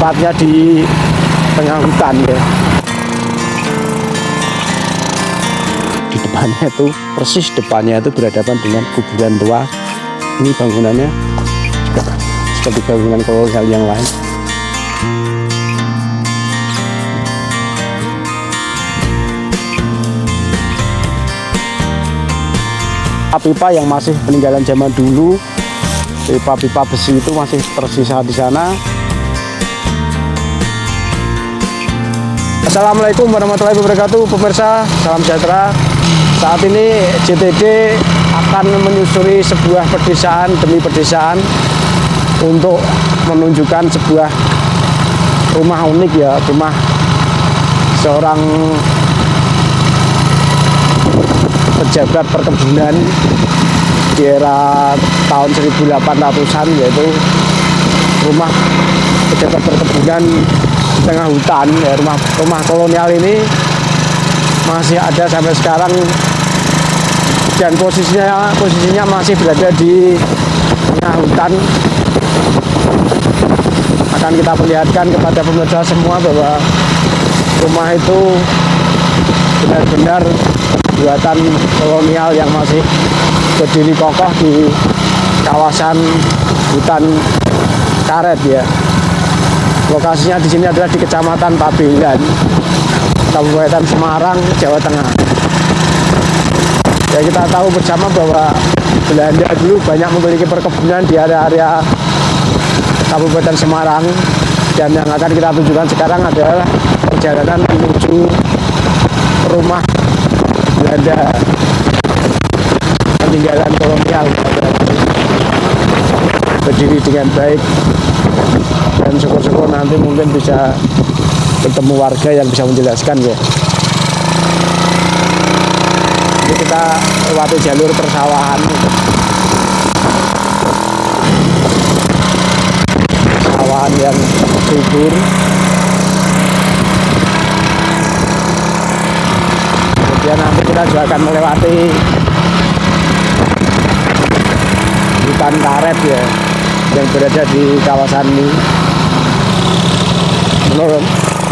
tempatnya di tengah hutan ya. Di depannya itu, persis depannya itu berhadapan dengan kuburan tua. Ini bangunannya juga seperti bangunan kolonial yang lain. Pipa yang masih peninggalan zaman dulu, pipa-pipa besi itu masih tersisa di sana. Assalamualaikum warahmatullahi wabarakatuh, pemirsa, salam sejahtera. Saat ini JTD akan menyusuri sebuah pedesaan demi pedesaan untuk menunjukkan sebuah rumah unik ya, rumah seorang pejabat perkebunan di era tahun 1800-an, yaitu rumah pejabat perkebunan di tengah hutan ya. Rumah kolonial ini masih ada sampai sekarang dan posisinya masih berada di tengah hutan. Akan kita perlihatkan kepada pemirsa semua bahwa rumah itu benar-benar buatan kolonial yang masih berdiri kokoh di kawasan hutan karet ya. Lokasinya di sini adalah di Kecamatan Pabelan, Kabupaten Semarang, Jawa Tengah. Ya, kita tahu bersama bahwa Belanda dulu banyak memiliki perkebunan di area-area Kabupaten Semarang, dan yang akan kita tunjukkan sekarang adalah perjalanan menuju rumah Belanda peninggalan kolonial berdiri dengan baik, dan syukur-syukur nanti mungkin bisa bertemu warga yang bisa menjelaskan ya. Jadi kita lewati jalur persawahan, persawahan yang subur. Kemudian nanti kita juga akan melewati hutan karet ya, yang berada di kawasan ini. Menurut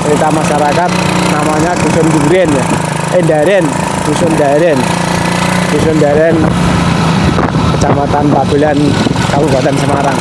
cerita masyarakat namanya Dusun Duren ya, Dusun Daren, Kecamatan Pabelan, Kabupaten Semarang.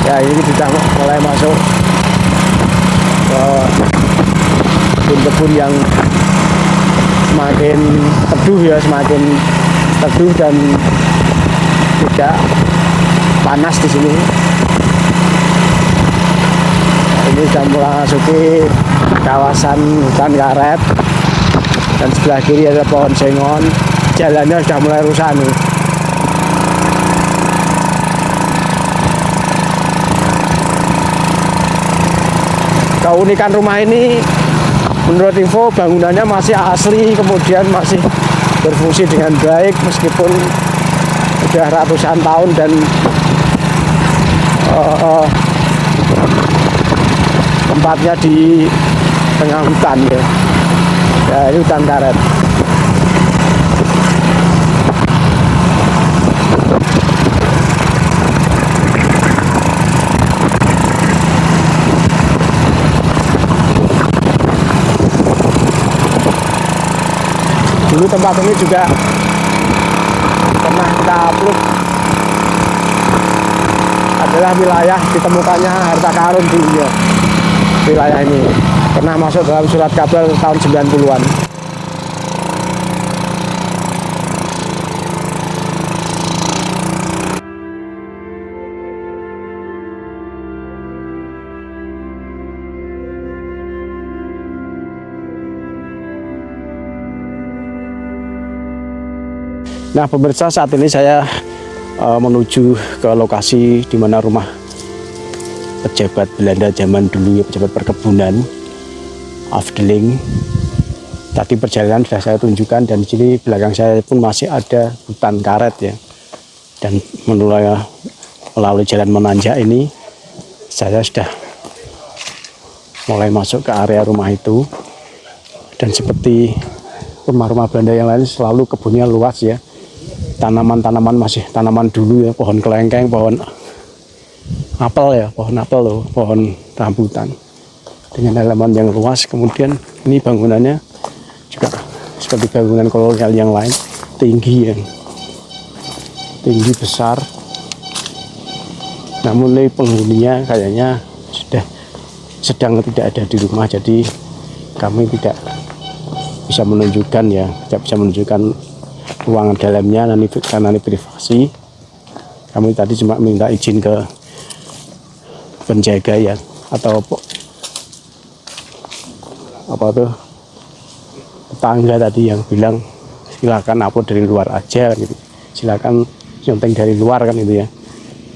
Ya, ini sudah mulai masuk ke kebun yang semakin teduh ya, semakin teduh dan tidak panas di sini. Ini sudah mulai masuki kawasan hutan karet, dan sebelah kiri ada pohon sengon. Jalannya sudah mulai rusak nih. Keunikan rumah ini, menurut info, bangunannya masih asli, kemudian masih berfungsi dengan baik meskipun sudah ratusan tahun, dan tempatnya di tengah hutan ya. Ya, ini hutan karet. Dulu tempat ini juga pernah kita upload, adalah wilayah ditemukannya harta karun di India. Wilayah ini pernah masuk dalam surat kabar tahun 90-an. Nah, pemirsa, saat ini saya menuju ke lokasi di mana rumah pejabat Belanda zaman dulu ya, pejabat perkebunan Afdeling. Tadi perjalanan sudah saya tunjukkan, dan di sini belakang saya pun masih ada hutan karet ya. Dan melalui jalan menanjak ini saya sudah mulai masuk ke area rumah itu. Dan seperti rumah-rumah Belanda yang lain, selalu kebunnya luas ya. Tanaman-tanaman masih tanaman dulu ya, pohon kelengkeng, pohon apel ya, pohon apel loh, pohon rambutan dengan halaman yang luas. Kemudian ini bangunannya juga seperti bangunan kolonial yang lain, tinggi ya, tinggi besar. Namun ini penghuninya kayaknya sudah sedang tidak ada di rumah, jadi kami tidak bisa menunjukkan ya, tidak bisa menunjukkan ruangan dalamnya, karena ini privasi. Kami tadi cuma minta izin ke penjaga ya, atau apa tuh tetangga tadi yang bilang silakan upload dari luar aja gitu, silakan syuting dari luar kan itu ya.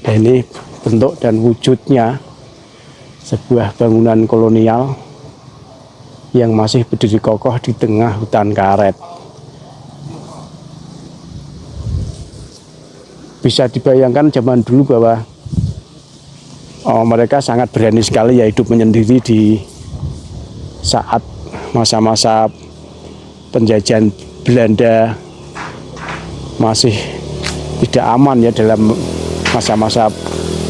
Dan ini bentuk dan wujudnya sebuah bangunan kolonial yang masih berdiri kokoh di tengah hutan karet. Bisa dibayangkan zaman dulu bahwa mereka sangat berani sekali ya hidup menyendiri di saat masa-masa penjajahan Belanda, masih tidak aman ya dalam masa-masa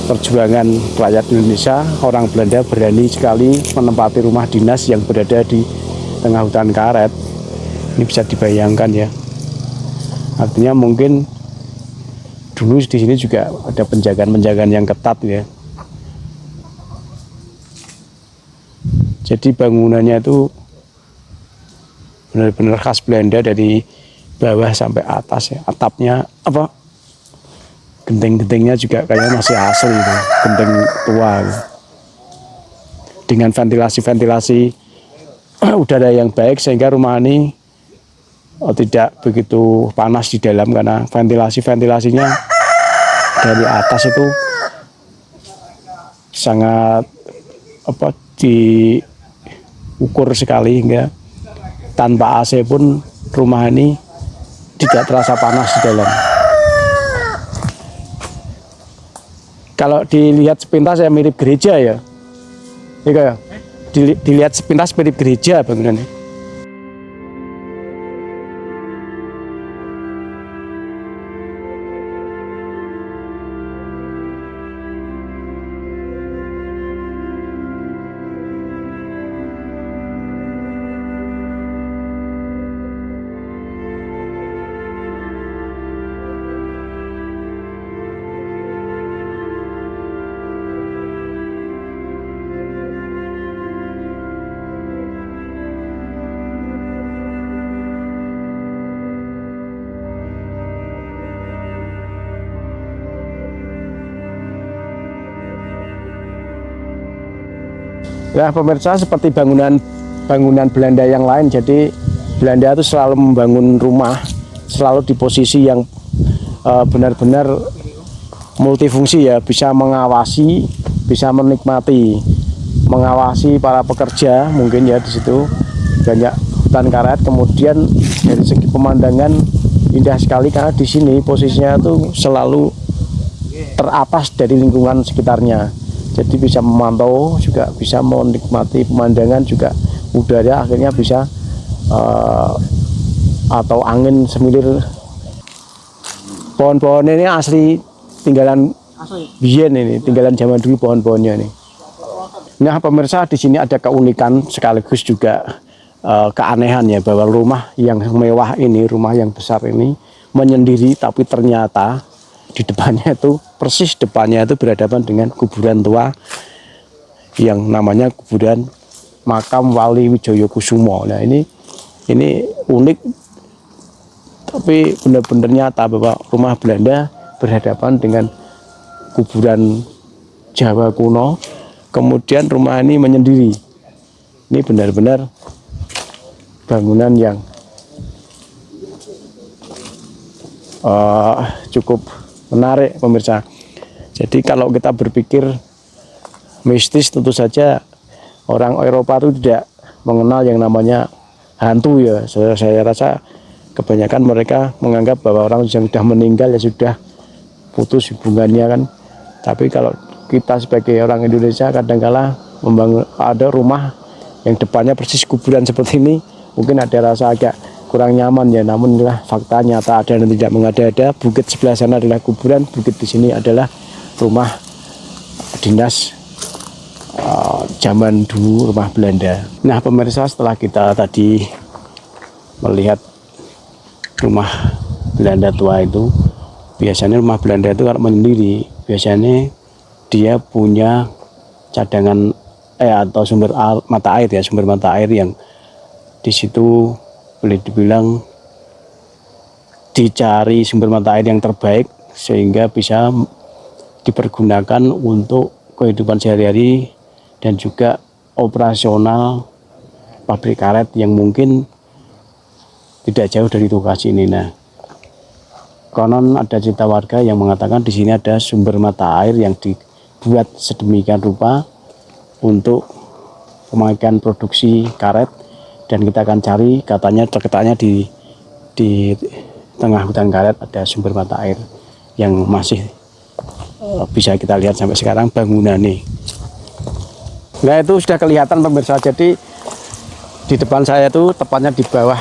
perjuangan rakyat Indonesia. Orang Belanda berani sekali menempati rumah dinas yang berada di tengah hutan karet. Ini bisa dibayangkan ya. Artinya mungkin dulu di sini juga ada penjagaan-penjagaan yang ketat ya. Jadi bangunannya itu benar-benar khas Belanda dari bawah sampai atas ya. Atapnya apa? Genting-gentingnya juga kayaknya masih asli itu, genting tua. Dengan ventilasi-ventilasi udara yang baik sehingga rumah ini tidak begitu panas di dalam, karena ventilasinya dari atas itu sangat diukur sekali, hingga tanpa AC pun rumah ini tidak terasa panas di dalam. Kalau dilihat sepintas saya mirip gereja ya, ya dilihat sepintas mirip gereja bangunannya. Ya pemirsa, seperti bangunan Belanda yang lain, jadi Belanda itu selalu membangun rumah selalu di posisi yang benar-benar multifungsi ya, bisa mengawasi, bisa menikmati, mengawasi para pekerja mungkin ya. Di situ banyak hutan karet, kemudian dari segi pemandangan indah sekali karena di sini posisinya itu selalu teratas dari lingkungan sekitarnya. Jadi bisa memantau, juga bisa menikmati pemandangan, juga udara akhirnya bisa atau angin semilir. Pohon-pohon ini asli tinggalan biyen ini, tinggalan zaman dulu pohon-pohonnya ini. Nah pemirsa, di sini ada keunikan sekaligus juga keanehan ya, bahwa rumah yang mewah ini, rumah yang besar ini menyendiri, tapi ternyata di depannya itu, persis depannya itu berhadapan dengan kuburan tua yang namanya kuburan makam Wali Wijoyokusumo. Nah ini unik, tapi benar-benar nyata bahwa rumah Belanda berhadapan dengan kuburan Jawa kuno, kemudian rumah ini menyendiri. Ini benar-benar bangunan yang cukup menarik pemirsa. Jadi kalau kita berpikir mistis, tentu saja orang Eropa itu tidak mengenal yang namanya hantu ya. Saya rasa kebanyakan mereka menganggap bahwa orang yang sudah meninggal ya sudah putus hubungannya kan. Tapi kalau kita sebagai orang Indonesia kadang-kala membangun ada rumah yang depannya persis kuburan seperti ini, mungkin ada rasa agak kurang nyaman ya. Namun inilah fakta nyata, ada dan tidak mengada-ada. Bukit sebelah sana adalah kuburan, bukit di sini adalah rumah dinas zaman dulu rumah Belanda. Nah pemirsa, setelah kita tadi melihat rumah Belanda tua itu, biasanya rumah Belanda itu kalau menyendiri biasanya dia punya cadangan atau sumber mata air ya, sumber mata air yang di situ boleh dibilang dicari sumber mata air yang terbaik sehingga bisa dipergunakan untuk kehidupan sehari-hari dan juga operasional pabrik karet yang mungkin tidak jauh dari lokasi ini. Nah, konon ada cerita warga yang mengatakan di sini ada sumber mata air yang dibuat sedemikian rupa untuk pemakaian produksi karet, dan kita akan cari, katanya di tengah hutan karet ada sumber mata air yang masih bisa kita lihat sampai sekarang bangunan nih. Nah itu sudah kelihatan pemirsa. Jadi di depan saya itu tepatnya di bawah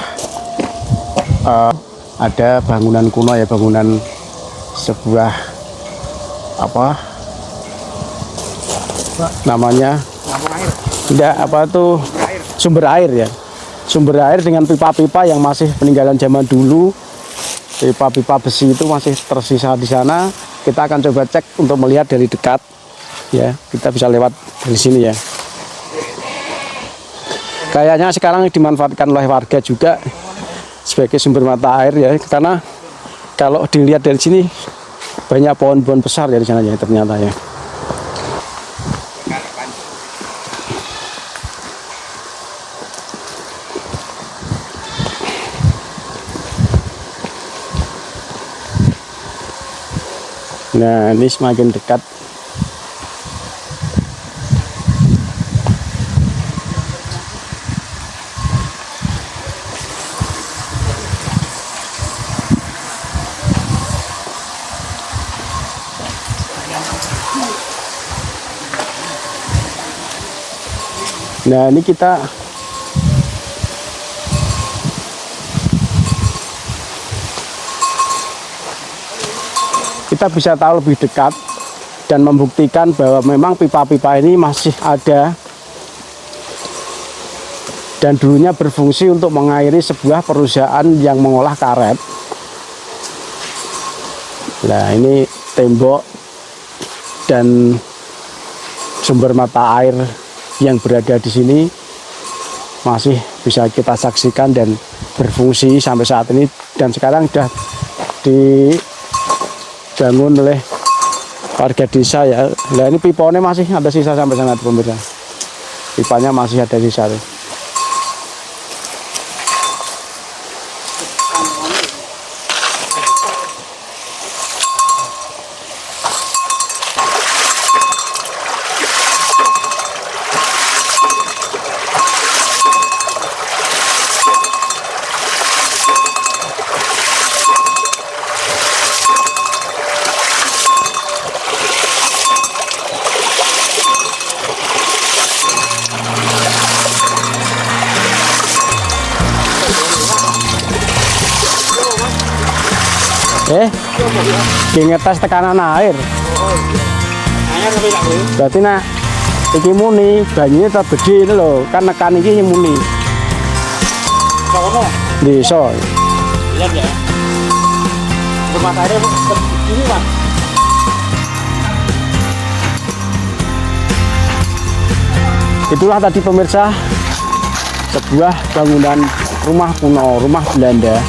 ada bangunan kuno ya, bangunan sebuah apa namanya, tidak apa tuh, sumber air ya, sumber air dengan pipa-pipa yang masih peninggalan zaman dulu. Pipa-pipa besi itu masih tersisa di sana. Kita akan coba cek untuk melihat dari dekat ya, kita bisa lewat dari sini ya. Kayaknya sekarang dimanfaatkan oleh warga juga sebagai sumber mata air ya, karena kalau dilihat dari sini banyak pohon-pohon besar ya di sana ya ternyata ya. Nah ini semakin dekat. Nah ini kita bisa tahu lebih dekat dan membuktikan bahwa memang pipa-pipa ini masih ada dan dulunya berfungsi untuk mengairi sebuah perusahaan yang mengolah karet. Nah ini tembok dan sumber mata air yang berada di sini masih bisa kita saksikan dan berfungsi sampai saat ini, dan sekarang sudah dibangun oleh warga desa ya. Nah ini pipanya masih ada sisa sampai sana pemirsa, pipanya masih ada sisa tuh. Ngetes tekanan air. Berarti nak iki muni banyune tetep gede itu lho, kan nekan iki muni. Sono. Desa. Iya ya. Rumah airnya ini, Mas. Itulah tadi pemirsa sebuah bangunan rumah kuno, rumah Belanda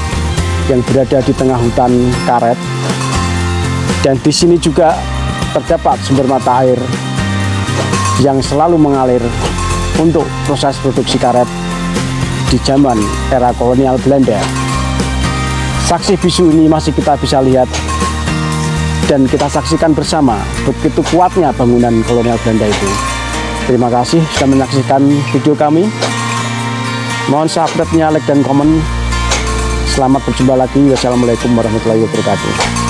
yang berada di tengah hutan karet. Dan di sini juga terdapat sumber mata air yang selalu mengalir untuk proses produksi karet di zaman era kolonial Belanda. Saksi bisu ini masih kita bisa lihat dan kita saksikan bersama begitu kuatnya bangunan kolonial Belanda itu. Terima kasih sudah menyaksikan video kami. Mohon subscribe-nya, like dan komen. Selamat berjumpa lagi. Wassalamualaikum warahmatullahi wabarakatuh.